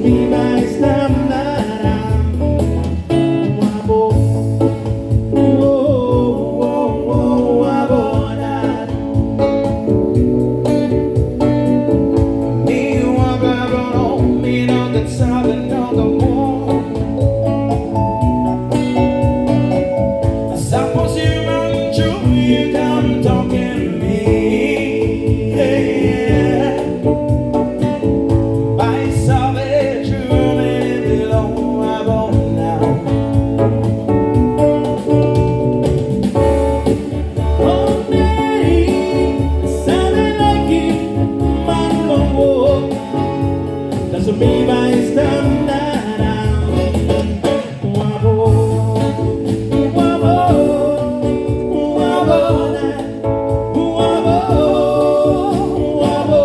me by stam wabo wabo me wabo me no that sabe no the more suppose you man you come talking me by savage me below wabo now me by stam wabo wabo wabo wabo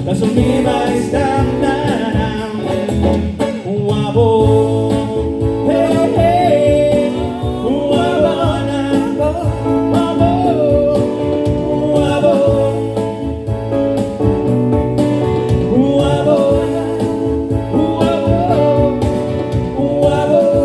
that's what me by stam wabo hey hey wabo wabo